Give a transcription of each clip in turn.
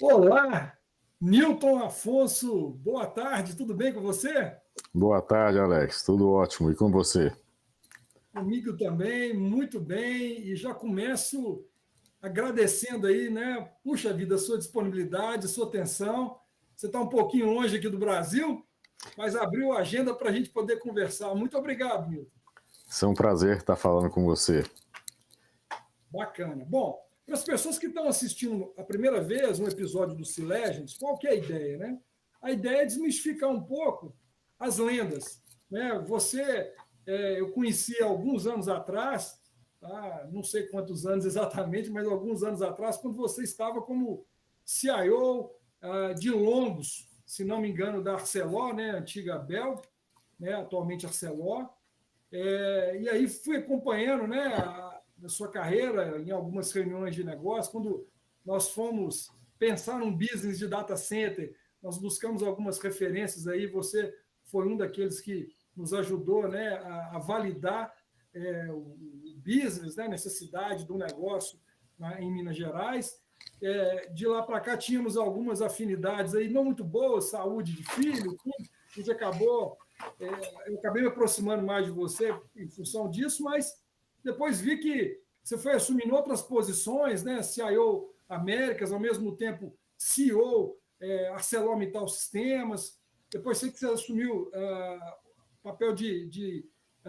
Olá, Newton Afonso, boa tarde, tudo bem com você? Boa tarde, Alex, tudo ótimo, e com você? Comigo também, muito bem, e já começo agradecendo aí, né? Puxa vida, a sua disponibilidade, a sua atenção. Você está um pouquinho longe aqui do Brasil, mas abriu a agenda para a gente poder conversar. Muito obrigado, Newton. É um prazer estar falando com você. Bacana. Bom, para as pessoas que estão assistindo a primeira vez um episódio do Sea Legends, qual que é a ideia, né? A ideia é desmistificar um pouco as lendas, né? Eu conheci há alguns anos atrás, tá? Não sei quantos anos exatamente, mas alguns anos atrás, quando você estava como CIO de Longos, se não me engano, da Arcelor, né? Antiga Bel, né? Atualmente Arcelor. E aí fui acompanhando, né, a sua carreira em algumas reuniões de negócio. Quando nós fomos pensar num business de data center, nós buscamos algumas referências aí. Você foi um daqueles que nos ajudou, né, a validar o business, né, a necessidade do negócio em Minas Gerais. De lá para cá tínhamos algumas afinidades aí não muito boas, saúde de filho, tudo. A gente eu acabei me aproximando mais de você em função disso, mas depois vi que você foi assumindo outras posições, né? CIO Américas, ao mesmo tempo CEO ArcelorMittal Sistemas. Depois sei que você assumiu papel de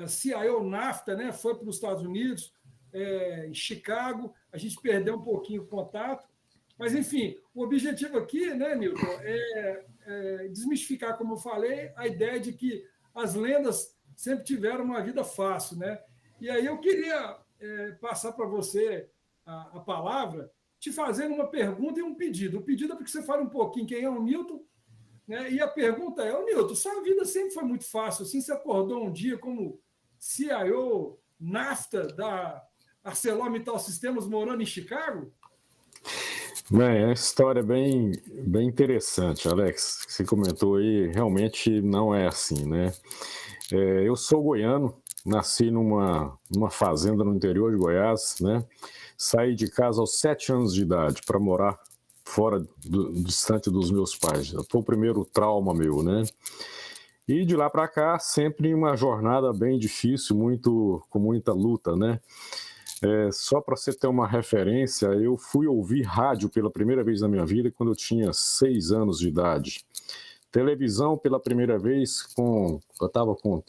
CIO NAFTA, né? Foi para os Estados Unidos, em Chicago. A gente perdeu um pouquinho o contato. Mas, enfim, o objetivo aqui, né, Newton, é desmistificar, como eu falei, a ideia de que as lendas sempre tiveram uma vida fácil, né? E aí eu queria passar para você a palavra, te fazendo uma pergunta e um pedido. O pedido é para que você fale um pouquinho quem é o Newton, né? E a pergunta é, Newton, sua vida sempre foi muito fácil, assim, você acordou um dia como CIO NAFTA da ArcelorMittal Sistemas morando em Chicago? Bem, é uma história bem interessante, Alex. Você comentou aí, realmente não é assim, né? Eu sou goiano, nasci numa fazenda no interior de Goiás, né? Saí de casa aos 7 anos de idade para morar fora, distante dos meus pais. Foi o primeiro trauma meu, né? E de lá para cá, sempre uma jornada bem difícil, com muita luta, né? Só para você ter uma referência, eu fui ouvir rádio pela primeira vez na minha vida quando eu tinha 6 anos de idade. Televisão pela primeira vez eu estava com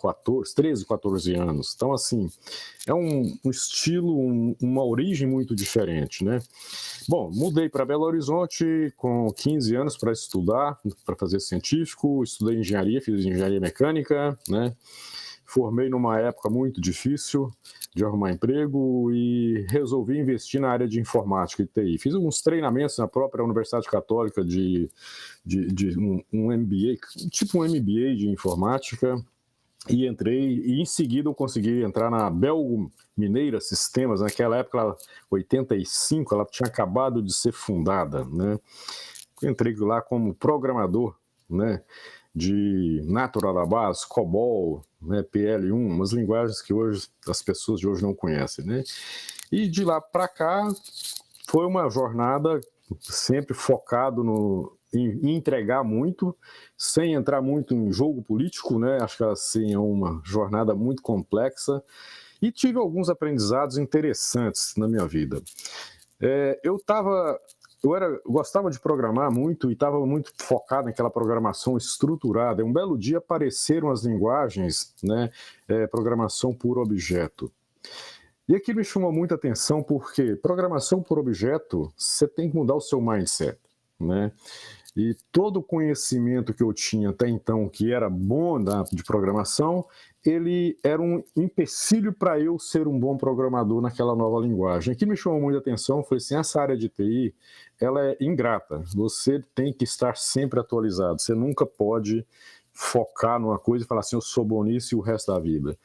13, 14 anos. Então, assim, é um estilo, uma origem muito diferente, né? Bom, mudei para Belo Horizonte com 15 anos para estudar, para fazer científico, estudei engenharia, fiz engenharia mecânica, né? Formei numa época muito difícil de arrumar emprego e resolvi investir na área de informática e TI. Fiz alguns treinamentos na própria Universidade Católica de um MBA, tipo um MBA de informática, e entrei, e em seguida eu consegui entrar na Bel Mineira Sistemas. Naquela época, 85, ela tinha acabado de ser fundada, né? Entrei lá como programador, né, de Natural Base, COBOL, né, PL1, umas linguagens que hoje as pessoas de hoje não conhecem, né? E de lá para cá foi uma jornada sempre focado em entregar muito, sem entrar muito em jogo político, né? Acho que assim é uma jornada muito complexa e tive alguns aprendizados interessantes na minha vida. Eu gostava de programar muito e estava muito focado naquela programação estruturada. Um belo dia apareceram as linguagens, né, programação por objeto. E aqui me chamou muita atenção porque programação por objeto, você tem que mudar o seu mindset, né? E todo o conhecimento que eu tinha até então, que era bom de programação, ele era um empecilho para eu ser um bom programador naquela nova linguagem. Aqui me chamou muita atenção, foi assim, essa área de TI, ela é ingrata. Você tem que estar sempre atualizado. Você nunca pode focar numa coisa e falar assim, eu sou bom nisso e o resto da vida.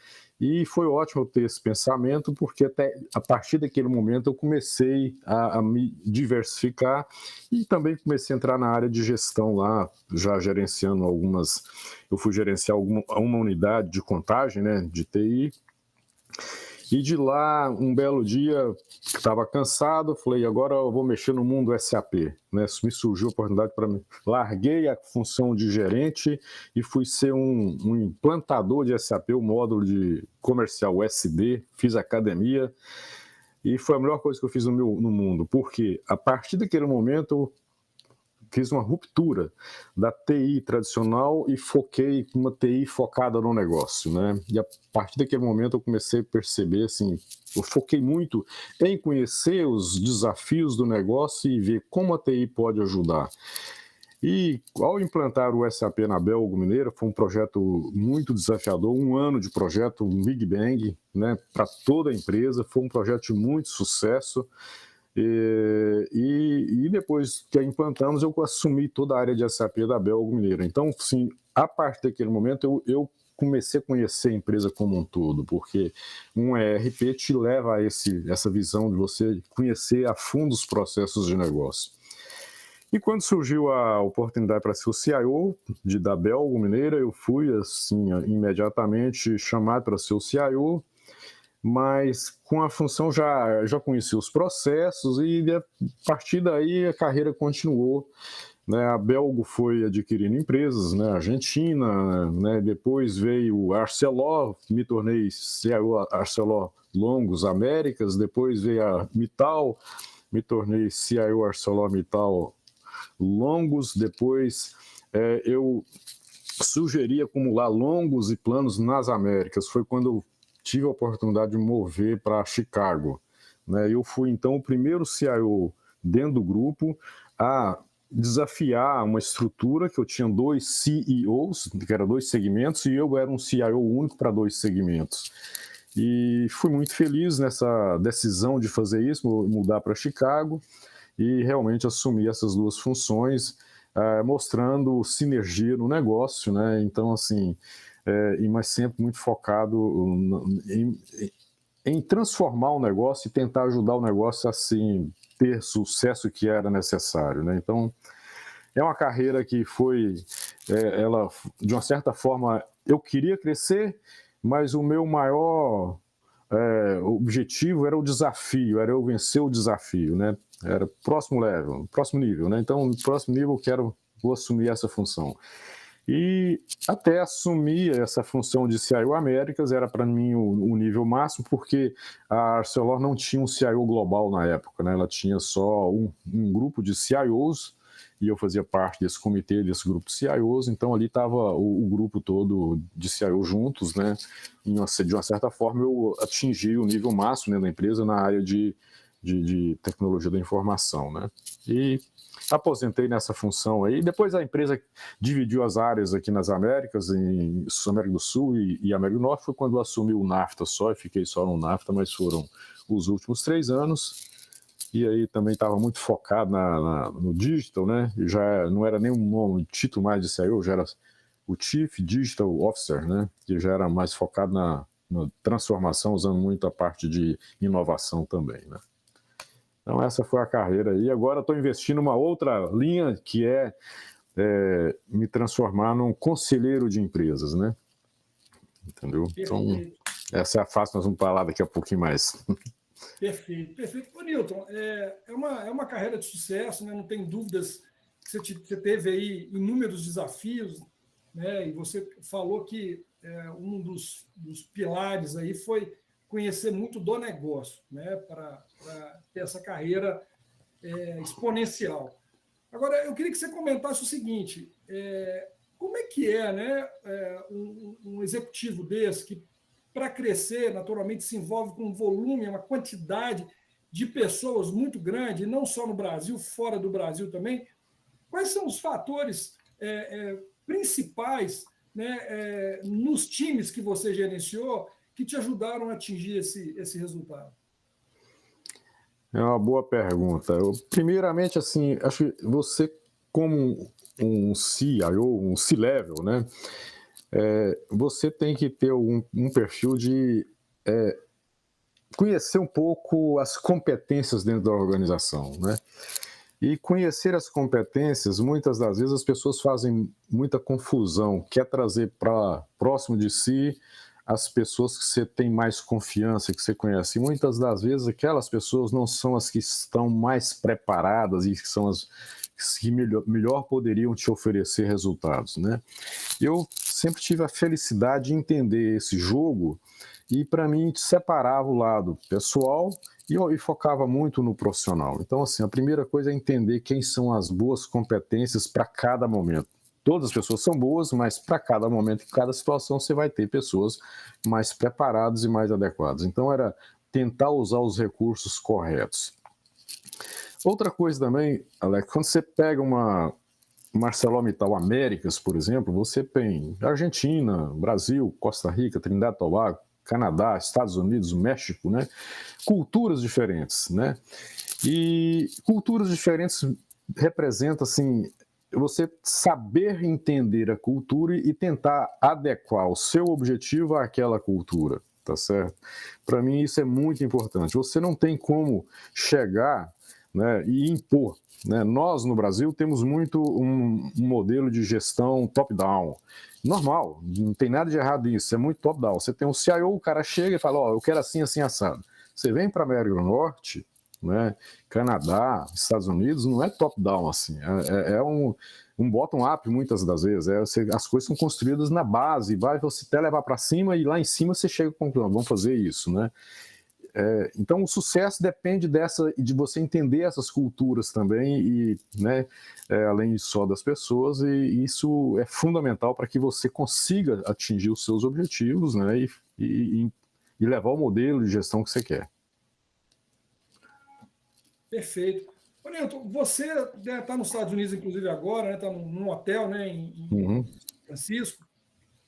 E foi ótimo eu ter esse pensamento, porque até a partir daquele momento eu comecei a me diversificar e também comecei a entrar na área de gestão lá, já gerenciando eu fui gerenciar uma unidade de contagem, né, de TI. E de lá, um belo dia, estava cansado, falei, agora eu vou mexer no mundo SAP. Né? Me surgiu a oportunidade para mim. Larguei a função de gerente e fui ser um implantador de SAP, o módulo de comercial SD, fiz academia. E foi a melhor coisa que eu fiz no mundo, porque a partir daquele momento eu fiz uma ruptura da TI tradicional e foquei uma TI focada no negócio, né? E a partir daquele momento eu comecei a perceber, assim, eu foquei muito em conhecer os desafios do negócio e ver como a TI pode ajudar. E ao implantar o SAP na Belgo Mineira, foi um projeto muito desafiador, 1 ano de projeto, um Big Bang, né, para toda a empresa, foi um projeto de muito sucesso. E depois que a implantamos, eu assumi toda a área de SAP da Belgo Mineira. Então, sim, a partir daquele momento, eu comecei a conhecer a empresa como um todo, porque um ERP te leva a essa visão de você conhecer a fundo os processos de negócio. E quando surgiu a oportunidade para ser o CIO da Belgo Mineira, eu fui, assim, imediatamente chamado para ser o CIO, mas com a função já conheci os processos e a partir daí a carreira continuou. Né? A Belgo foi adquirindo empresas, né? Argentina, né? Depois veio o Arcelor, me tornei CIO Arcelor Longos Américas, depois veio a Mittal, me tornei CIO ArcelorMittal Longos, depois eu sugeri acumular longos e planos nas Américas, foi quando eu tive a oportunidade de mover para Chicago. Né? Eu fui, então, o primeiro CIO dentro do grupo a desafiar uma estrutura que eu tinha 2 CEOs, que eram 2 segmentos, e eu era um CIO único para 2 segmentos. E fui muito feliz nessa decisão de fazer isso, mudar para Chicago, e realmente assumir essas 2 funções, mostrando sinergia no negócio, né? Então, assim, mas sempre muito focado em transformar o negócio e tentar ajudar o negócio a assim, ter sucesso que era necessário, né? Então, é uma carreira que foi, ela, de uma certa forma, eu queria crescer, mas o meu maior objetivo era o desafio, era eu vencer o desafio, né? Era próximo nível, né? Então, no próximo nível vou assumir essa função. E até assumir essa função de CIO Américas era para mim o nível máximo, porque a Arcelor não tinha um CIO global na época, né? Ela tinha só um grupo de CIOs, e eu fazia parte desse comitê, desse grupo de CIOs, então ali estava o grupo todo de CIO juntos, né? De uma certa forma eu atingi o nível máximo, né, da empresa na área de tecnologia da informação, né? E aposentei nessa função aí. Depois a empresa dividiu as áreas aqui nas Américas, em América do Sul e América do Norte, foi quando eu assumi o NAFTA só, e fiquei só no NAFTA, mas foram os últimos 3 anos. E aí também estava muito focado no digital, né? Já não era nem um título mais de CIO, já era o Chief Digital Officer, né? Que já era mais focado na transformação, usando muito a parte de inovação também, né? Então essa foi a carreira aí. Agora estou investindo numa outra linha que é me transformar num conselheiro de empresas, né? Entendeu? Então essa é a fase, nós vamos falar daqui a pouquinho mais. Perfeito, perfeito. Ô, Newton, é uma carreira de sucesso, né? Não tem dúvidas que você teve aí inúmeros desafios, né? E você falou que um dos pilares aí foi conhecer muito do negócio, né? Para ter essa carreira exponencial. Agora, eu queria que você comentasse o seguinte, como é que né? Um executivo desse que, para crescer, naturalmente se envolve com um volume, uma quantidade de pessoas muito grande, não só no Brasil, fora do Brasil também. Quais são os fatores principais, né, nos times que você gerenciou que te ajudaram a atingir esse resultado? É uma boa pergunta. Primeiramente, assim, acho que você, como um CIO, um C-level, né? Você tem que ter um perfil de conhecer um pouco as competências dentro da organização, né? E conhecer as competências, muitas das vezes as pessoas fazem muita confusão, quer trazer para próximo de si as pessoas que você tem mais confiança, que você conhece. E muitas das vezes aquelas pessoas não são as que estão mais preparadas e que são as que melhor poderiam te oferecer resultados, né? Eu sempre tive a felicidade de entender esse jogo e, para mim, separava o lado pessoal e focava muito no profissional. Então, assim, a primeira coisa é entender quem são as boas competências para cada momento. Todas as pessoas são boas, mas para cada momento, em cada situação, você vai ter pessoas mais preparadas e mais adequadas. Então, era tentar usar os recursos corretos. Outra coisa também, Alex, quando você pega uma ArcelorMittal Américas, por exemplo, você tem Argentina, Brasil, Costa Rica, Trindade e Tobago, Canadá, Estados Unidos, México, né? Culturas diferentes, né? E culturas diferentes representa, assim, você saber entender a cultura e tentar adequar o seu objetivo àquela cultura, tá certo? Para mim isso é muito importante. Você não tem como chegar, né, e impor, né? Nós no Brasil temos muito um modelo de gestão top-down. Normal, não tem nada de errado nisso, é muito top-down. Você tem um CIO, o cara chega e fala, ó, eu quero assim, assim, assado. Você vem para a América do Norte, né, Canadá, Estados Unidos, não é top-down assim, é um bottom-up muitas das vezes, as coisas são construídas na base, vai você até levar para cima e lá em cima você chega com vamos fazer isso, né? Então o sucesso depende de você entender essas culturas também e, né, além só das pessoas, e isso é fundamental para que você consiga atingir os seus objetivos, né, e levar o modelo de gestão que você quer. Perfeito. Ô, Nilton, você está nos Estados Unidos, inclusive agora, está num hotel, né, em São Francisco,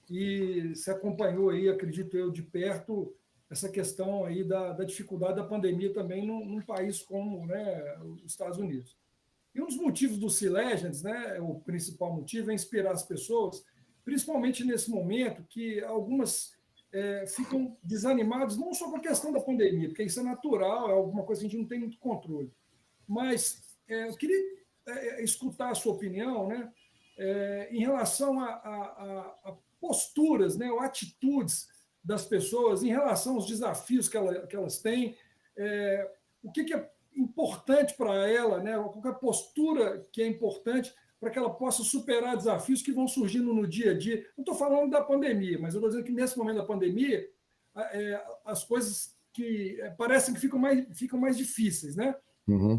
e você acompanhou aí, acredito eu, de perto, essa questão aí da dificuldade da pandemia também num país como, né, os Estados Unidos. E um dos motivos do Sea Legends, né, o principal motivo é inspirar as pessoas, principalmente nesse momento que algumas ficam desanimados, não só com a questão da pandemia, porque isso é natural, é alguma coisa que a gente não tem muito controle. Mas eu queria escutar a sua opinião, né, em relação a posturas, né, ou atitudes das pessoas em relação aos desafios que elas têm, o que é importante para ela, né, qual é a postura que é importante para que ela possa superar desafios que vão surgindo no dia a dia. Não estou falando da pandemia, mas eu estou dizendo que nesse momento da pandemia, as coisas que parecem que ficam mais difíceis, né? Uhum.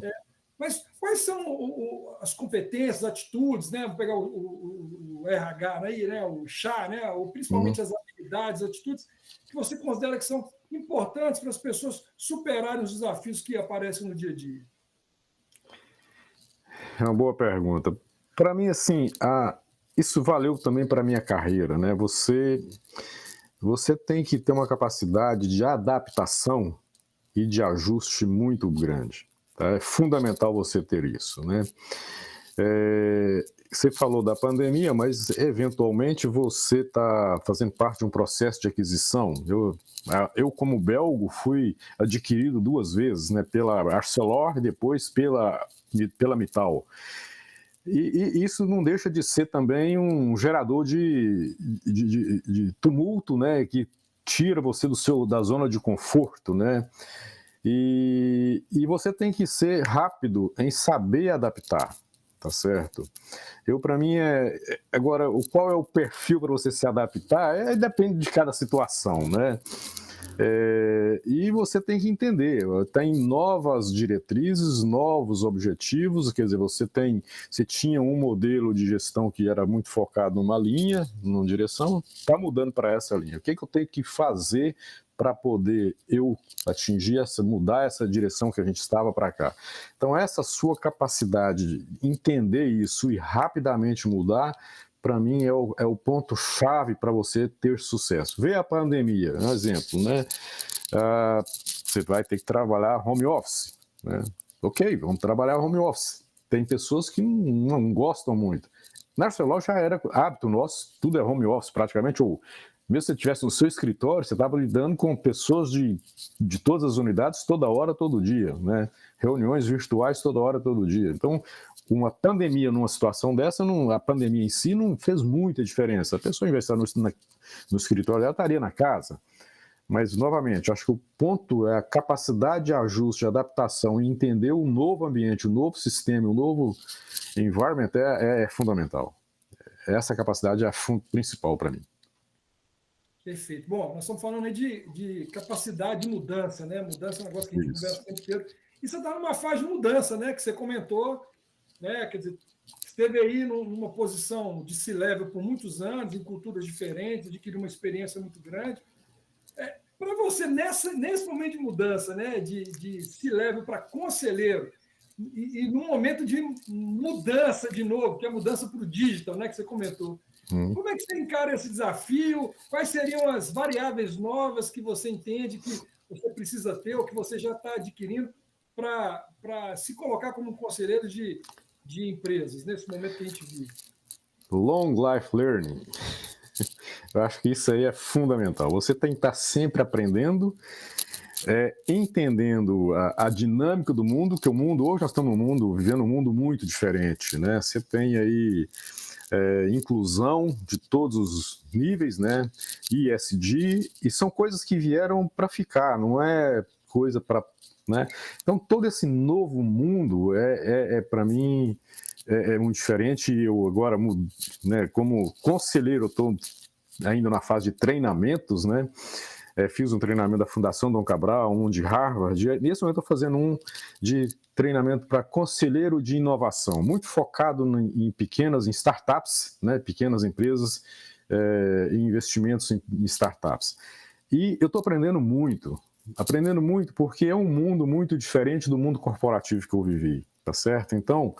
Mas quais são as competências, atitudes, né? Vou pegar o RH aí, né? O chá, né? Ou principalmente as habilidades, atitudes que você considera que são importantes para as pessoas superarem os desafios que aparecem no dia a dia? É uma boa pergunta. Para mim, assim, isso valeu também para a minha carreira, né? Você tem que ter uma capacidade de adaptação e de ajuste muito grande. Tá? É fundamental você ter isso, né? Você falou da pandemia, mas eventualmente você está fazendo parte de um processo de aquisição. Eu como belgo, fui adquirido 2 vezes, né? Pela Arcelor e depois pela Mittal. E isso não deixa de ser também um gerador de tumulto, né, que tira você da zona de conforto, né? E você tem que ser rápido em saber adaptar, tá certo? Para mim, agora, qual é o perfil para você se adaptar? Depende de cada situação, né? E você tem que entender, tem novas diretrizes, novos objetivos, quer dizer, você tinha um modelo de gestão que era muito focado numa linha, numa direção, está mudando para essa linha. O que eu tenho que fazer para poder atingir mudar essa direção que a gente estava para cá? Então, essa sua capacidade de entender isso e rapidamente mudar, para mim, é o ponto-chave para você ter sucesso. Vê a pandemia, um exemplo, né? Você vai ter que trabalhar home office, né? Ok, vamos trabalhar home office. Tem pessoas que não gostam muito. Na Arcelor já era hábito nosso, tudo é home office praticamente, ou mesmo se você estivesse no seu escritório, você estava lidando com pessoas de todas as unidades, toda hora, todo dia, né? Reuniões virtuais toda hora, todo dia. Então, uma pandemia numa situação dessa, a pandemia em si não fez muita diferença. A pessoa, em vez de estar no escritório, ela estaria na casa. Mas, novamente, acho que o ponto é a capacidade de ajuste, de adaptação e entender o novo ambiente, o novo sistema, o novo environment é fundamental. Essa capacidade é a principal para mim. Perfeito. Bom, nós estamos falando aí de capacidade de mudança, né? Mudança é um negócio que a gente conversa o tempo inteiro. E você está numa fase de mudança, né? Que você comentou, né? Quer dizer, esteve aí numa posição de C-level por muitos anos, em culturas diferentes, adquiriu uma experiência muito grande. Para você, nesse momento de mudança, né, de C-level para conselheiro, e num momento de mudança de novo, que é a mudança para o digital, né, que você comentou, como é que você encara esse desafio? Quais seriam as variáveis novas que você entende que você precisa ter ou que você já está adquirindo para se colocar como um conselheiro de empresas, nesse momento que a gente vive? Long life learning. Eu acho que isso aí é fundamental. Você tem que estar sempre aprendendo, entendendo a dinâmica do mundo, que o mundo, hoje nós estamos vivendo um mundo muito diferente, né? Você tem aí inclusão de todos os níveis, né? ESG, e são coisas que vieram para ficar, não é coisa para... né? Então, todo esse novo mundo para mim, é muito diferente. Eu agora, né, como conselheiro, eu estou ainda na fase de treinamentos, né? Fiz um treinamento da Fundação Dom Cabral, um de Harvard, e nesse momento estou fazendo um de treinamento para conselheiro de inovação, muito focado em startups, né? Pequenas empresas, e investimentos em startups. E eu estou aprendendo muito porque é um mundo muito diferente do mundo corporativo que eu vivi, tá certo? Então,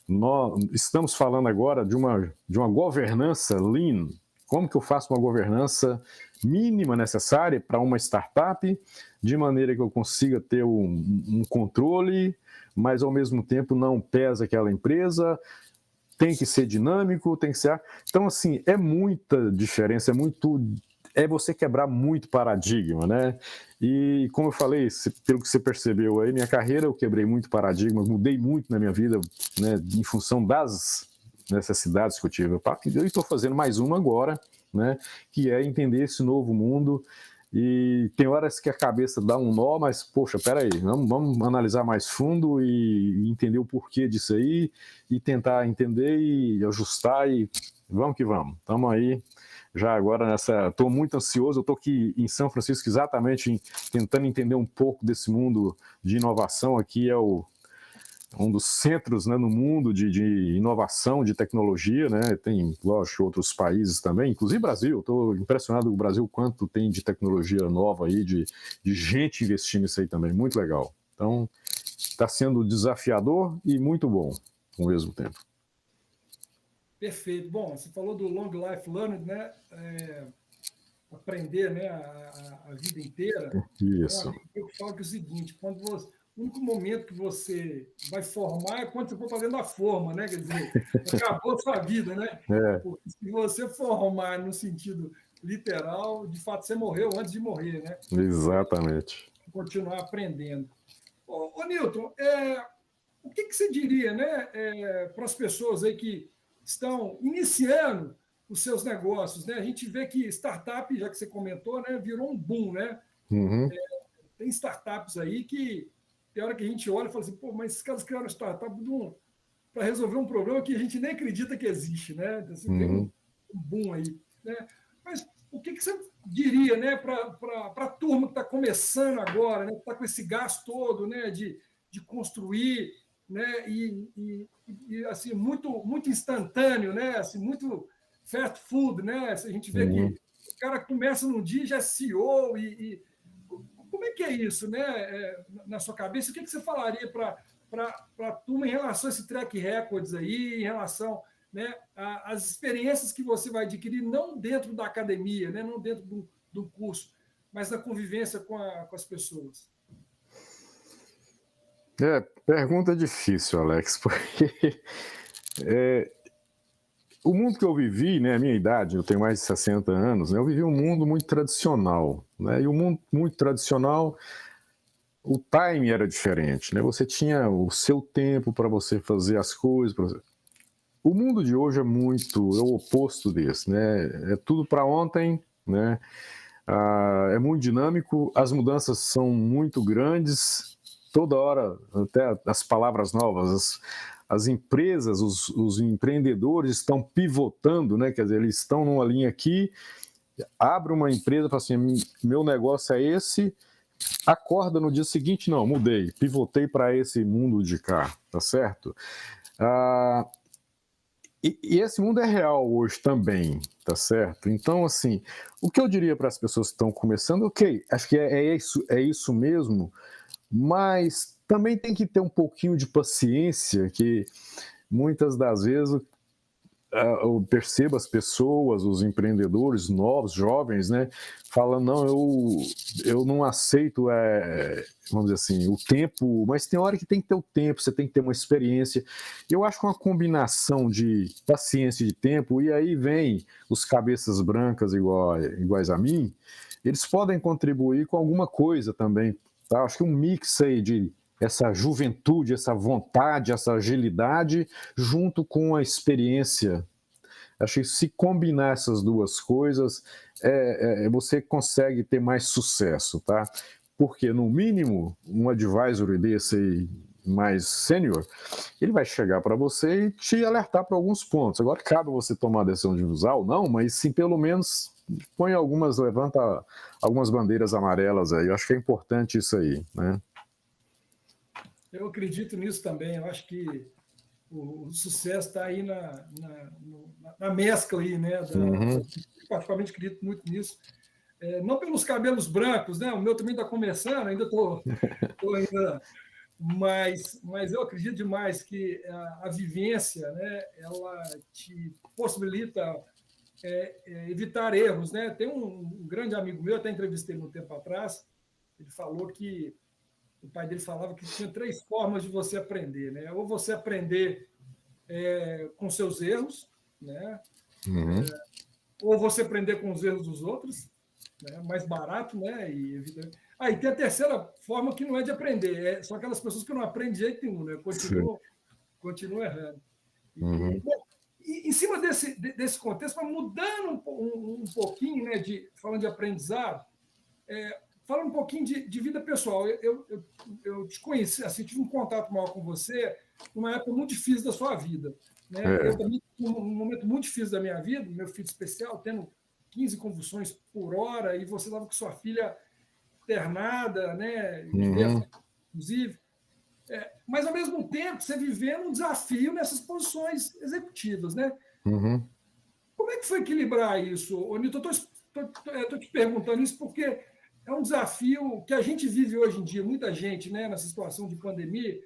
nós estamos falando agora de uma governança lean. Como que eu faço uma governança mínima necessária para uma startup, de maneira que eu consiga ter um controle, mas ao mesmo tempo não pesa aquela empresa, tem que ser dinâmico, tem que ser... Então, assim, é muita diferença, é você quebrar muito paradigma, né? E, como eu falei, pelo que você percebeu aí, minha carreira eu quebrei muito paradigma, mudei muito na minha vida, né, em função das necessidades que eu tive. Eu estou fazendo mais uma agora, né, que é entender esse novo mundo. E tem horas que a cabeça dá um nó, mas, poxa, peraí, vamos analisar mais fundo e entender o porquê disso aí, e tentar entender e ajustar, e vamos que vamos. Estamos aí já agora nessa... Estou muito ansioso, eu estou aqui em São Francisco exatamente tentando entender um pouco desse mundo de inovação. Aqui é um dos centros, né, no mundo de inovação, de tecnologia, né? Tem, lógico, outros países também, inclusive Brasil. Estou impressionado com o Brasil, quanto tem de tecnologia nova aí, de gente investindo nisso aí também, muito legal. Então, está sendo desafiador e muito bom ao mesmo tempo. Perfeito. Bom, você falou do long life learning, né? Aprender, né, a vida inteira. Isso. Eu falo que é o seguinte, o único momento que você vai formar é quando você for fazendo a forma, né? Quer dizer, acabou a sua vida, né? Porque se você formar no sentido literal, de fato, você morreu antes de morrer, né? Exatamente. Continuar aprendendo. Ô Newton, o que você diria, né, para as pessoas aí que estão iniciando os seus negócios, né? A gente vê que startup, já que você comentou, né, virou um boom, né? Uhum. Tem startups aí que tem hora que a gente olha e fala assim, pô, mas esses caras criaram startup para resolver um problema que a gente nem acredita que existe, né? Assim, tem um boom aí, né? Mas o que você diria, né, para a turma que está começando agora, né, que está com esse gasto todo, né, de construir, né, e assim, muito instantâneo, né, assim, muito fast food, né? A gente vê que o cara começa num dia e já é CEO como é que é isso, né, na sua cabeça? O que você falaria para a turma em relação a esse track records aí, em relação, né, às experiências que você vai adquirir, não dentro da academia, né, não dentro do curso, mas na convivência com as pessoas? Pergunta difícil, Alex, porque o mundo que eu vivi, né, a minha idade, eu tenho mais de 60 anos, né, eu vivi um mundo muito tradicional, né, e o mundo muito tradicional o time era diferente, né? Você tinha o seu tempo para você fazer as coisas. O mundo de hoje é o oposto desse, né? É tudo para ontem, né? É muito dinâmico, as mudanças são muito grandes, toda hora, até as palavras novas, as empresas, os empreendedores estão pivotando, né? Quer dizer, eles estão numa linha aqui, abre uma empresa, fala assim, meu negócio é esse, acorda no dia seguinte, não, mudei, pivotei para esse mundo de cá, tá certo? E esse mundo é real hoje também, tá certo? Então, assim, o que eu diria para as pessoas que estão começando, ok, acho que é isso mesmo, mas também tem que ter um pouquinho de paciência, que muitas das vezes eu percebo as pessoas, os empreendedores novos, jovens, né, falando, não, eu não aceito, vamos dizer assim, o tempo, mas tem hora que tem que ter o tempo, você tem que ter uma experiência. Eu acho que uma combinação de paciência e de tempo, e aí vem os cabeças brancas iguais a mim, eles podem contribuir com alguma coisa também, tá? Acho que um mix aí de essa juventude, essa vontade, essa agilidade, junto com a experiência. Acho que se combinar essas duas coisas, você consegue ter mais sucesso, tá? Porque, no mínimo, um advisory desse aí, mais sênior, ele vai chegar para você e te alertar para alguns pontos. Agora, cabe você tomar a decisão de usar ou não, mas sim, pelo menos, levanta algumas bandeiras amarelas aí. Eu acho que é importante isso aí, né? Eu acredito nisso também. Eu acho que o sucesso está aí na mescla aí, né? Eu particularmente acredito muito nisso. Não pelos cabelos brancos, né? O meu também está começando, ainda estou ainda, mas eu acredito demais que a vivência, né? Ela te possibilita evitar erros, né? Tem um grande amigo meu, até entrevistei ele um tempo atrás. Ele falou que o pai dele falava que tinha 3 formas de você aprender, né? Ou você aprender com seus erros, né? Ou você aprender com os erros dos outros, né? Mais barato, né? E tem a terceira forma que não é de aprender, são aquelas pessoas que não aprendem de jeito nenhum, né? Continuam errando. Bom, e em cima desse contexto, mas mudando um pouquinho, né? Falando de aprendizado, falando um pouquinho de vida pessoal, eu te conheci, assim, tive um contato maior com você numa época muito difícil da sua vida, né? Eu também tive um momento muito difícil da minha vida, meu filho especial, tendo 15 convulsões por hora, e você estava com sua filha internada, né? Inclusive. Mas, ao mesmo tempo, você vivendo um desafio nessas posições executivas, né? Como é que foi equilibrar isso, Nilton? Estou te perguntando isso porque é um desafio que a gente vive hoje em dia, muita gente, né, nessa situação de pandemia.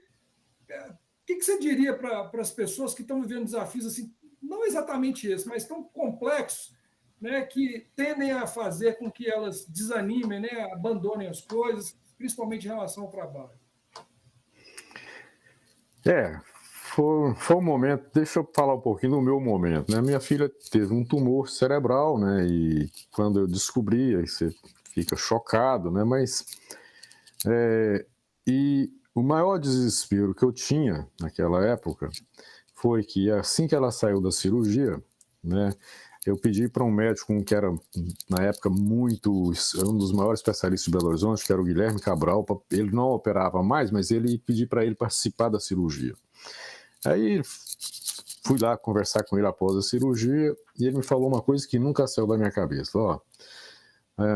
O que você diria para as pessoas que estão vivendo desafios assim, não exatamente esse, mas tão complexos, né, que tendem a fazer com que elas desanimem, né, abandonem as coisas, principalmente em relação ao trabalho? Foi um momento, deixa eu falar um pouquinho do meu momento, né? Minha filha teve um tumor cerebral, né? E quando eu descobri, aí você fica chocado, né? E o maior desespero que eu tinha naquela época foi que assim que ela saiu da cirurgia, né? Eu pedi para um médico que era, na época, um dos maiores especialistas de Belo Horizonte, que era o Guilherme Cabral. Ele não operava mais, mas ele pedi para ele participar da cirurgia. Aí fui lá conversar com ele após a cirurgia e ele me falou uma coisa que nunca saiu da minha cabeça.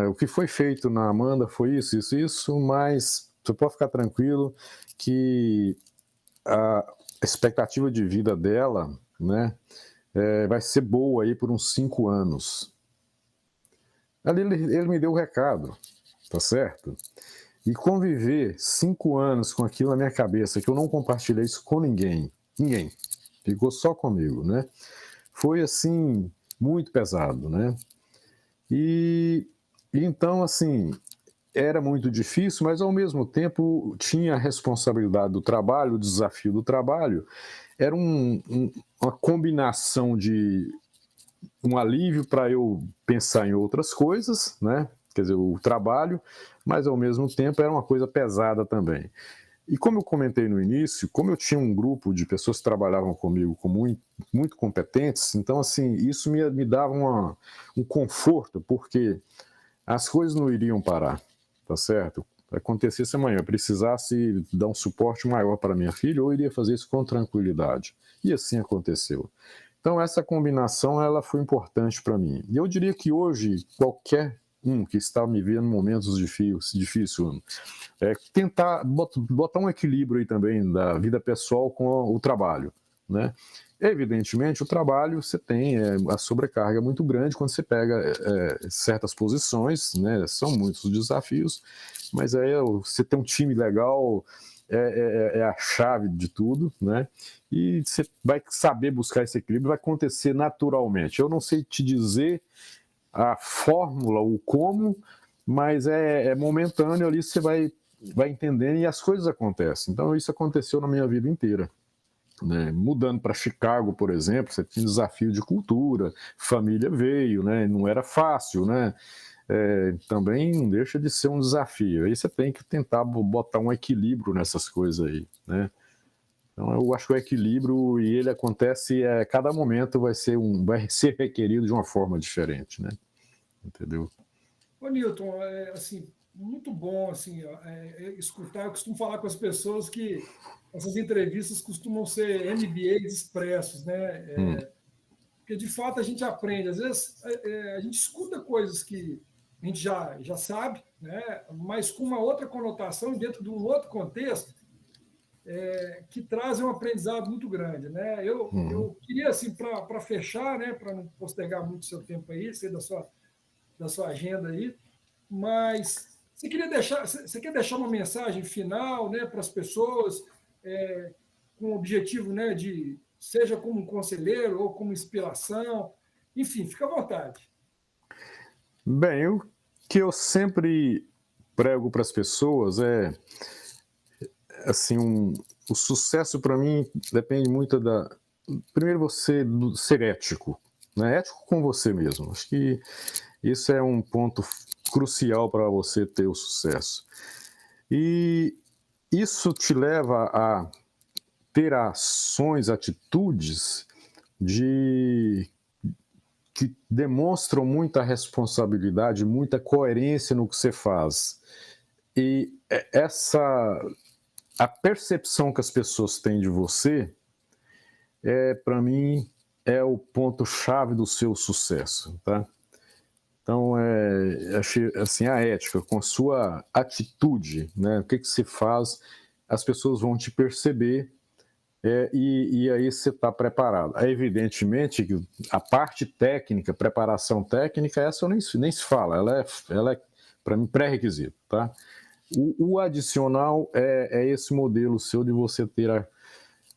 O que foi feito na Amanda foi isso, mas você pode ficar tranquilo que a expectativa de vida dela, né, vai ser boa aí por uns 5 anos. Ali ele me deu o recado, tá certo? E conviver 5 anos com aquilo na minha cabeça, que eu não compartilhei isso com ninguém, ficou só comigo, né? Foi, assim, muito pesado, né? E então, assim, era muito difícil, mas ao mesmo tempo tinha a responsabilidade do trabalho, o desafio do trabalho. Era uma combinação de um alívio para eu pensar em outras coisas, né? quer dizer, o trabalho, mas ao mesmo tempo era uma coisa pesada também. E como eu comentei no início, como eu tinha um grupo de pessoas que trabalhavam comigo muito competentes, então assim, isso me dava um conforto, porque as coisas não iriam parar, tá certo? Acontecesse amanhã, precisasse dar um suporte maior para minha filha, eu iria fazer isso com tranquilidade. E assim aconteceu. Então essa combinação ela foi importante para mim. E eu diria que hoje qualquer que está me vendo em momentos difíceis, tentar botar um equilíbrio aí também da vida pessoal com o trabalho, né? Evidentemente, o trabalho você tem a sobrecarga muito grande quando você pega certas posições, né? São muitos desafios, mas aí você ter um time legal é a chave de tudo, né? E você vai saber buscar esse equilíbrio, vai acontecer naturalmente. Eu não sei te dizer a fórmula, o como, mas é momentâneo ali, você vai entendendo e as coisas acontecem. Então, isso aconteceu na minha vida inteira. Né? Mudando para Chicago, por exemplo, você tinha desafio de cultura, família veio, né? Não era fácil, né? Também não deixa de ser um desafio. Aí você tem que tentar botar um equilíbrio nessas coisas aí, né? Então eu acho que o equilíbrio, e ele acontece cada momento vai ser requerido de uma forma diferente, né? Entendeu? Ô, Newton, assim, muito bom assim, escutar. Eu costumo falar com as pessoas que essas entrevistas costumam ser MBAs expressos, né? Porque, de fato, a gente aprende. Às vezes, a gente escuta coisas que a gente já sabe, né? Mas com uma outra conotação, dentro de um outro contexto, que trazem um aprendizado muito grande, né? Eu queria, assim, para fechar, né? Para não postergar muito o seu tempo aí, sei da sua agenda aí, mas você quer deixar uma mensagem final, né, para as pessoas, com o objetivo, né, de seja como um conselheiro ou como inspiração, enfim, fica à vontade. Bem, o que eu sempre prego para as pessoas assim, o sucesso para mim depende muito primeiro você ser ético, né? Ético com você mesmo. Acho que isso é um ponto crucial para você ter o sucesso. E isso te leva a ter ações, atitudes que demonstram muita responsabilidade, muita coerência no que você faz. E a percepção que as pessoas têm de você, para mim, é o ponto-chave do seu sucesso, tá? Então, achei assim, a ética, com a sua atitude, né? O que você faz, as pessoas vão te perceber e aí você está preparado. Evidentemente que a parte técnica, preparação técnica, essa nem se fala, ela é para mim, pré-requisito, tá? O adicional é esse modelo seu de você ter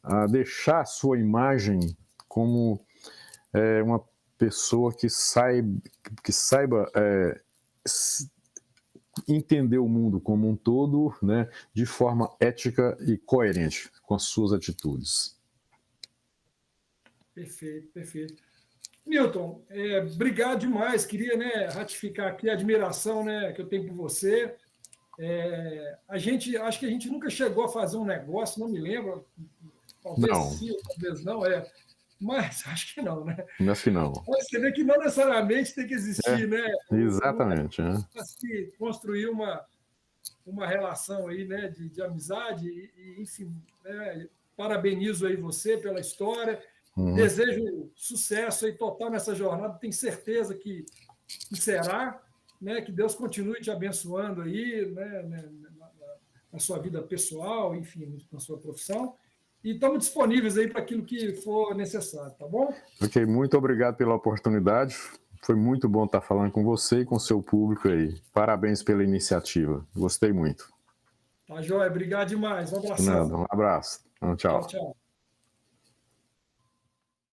a deixar a sua imagem como uma pessoa que saiba entender o mundo como um todo, né, de forma ética e coerente com as suas atitudes. Perfeito, perfeito. Newton, obrigado demais. Queria, né, ratificar aqui a admiração, né, que eu tenho por você. Acho que a gente nunca chegou a fazer um negócio, não me lembro. Talvez não. Sim, talvez não, mas acho que não, né? Acho que não. Mas você vê que não necessariamente tem que existir, né? Exatamente. Mas que construir uma relação aí, né, de amizade, e enfim, né, parabenizo aí você pela história, desejo sucesso aí total nessa jornada, tenho certeza que será, né, que Deus continue te abençoando aí, né, na sua vida pessoal, enfim, na sua profissão. E estamos disponíveis aí para aquilo que for necessário, tá bom? Ok, muito obrigado pela oportunidade. Foi muito bom estar falando com você e com o seu público aí. Parabéns pela iniciativa. Gostei muito. Tá, joia. Obrigado demais. Um abraço. Nada, um abraço. Tchau. Tchau, tchau.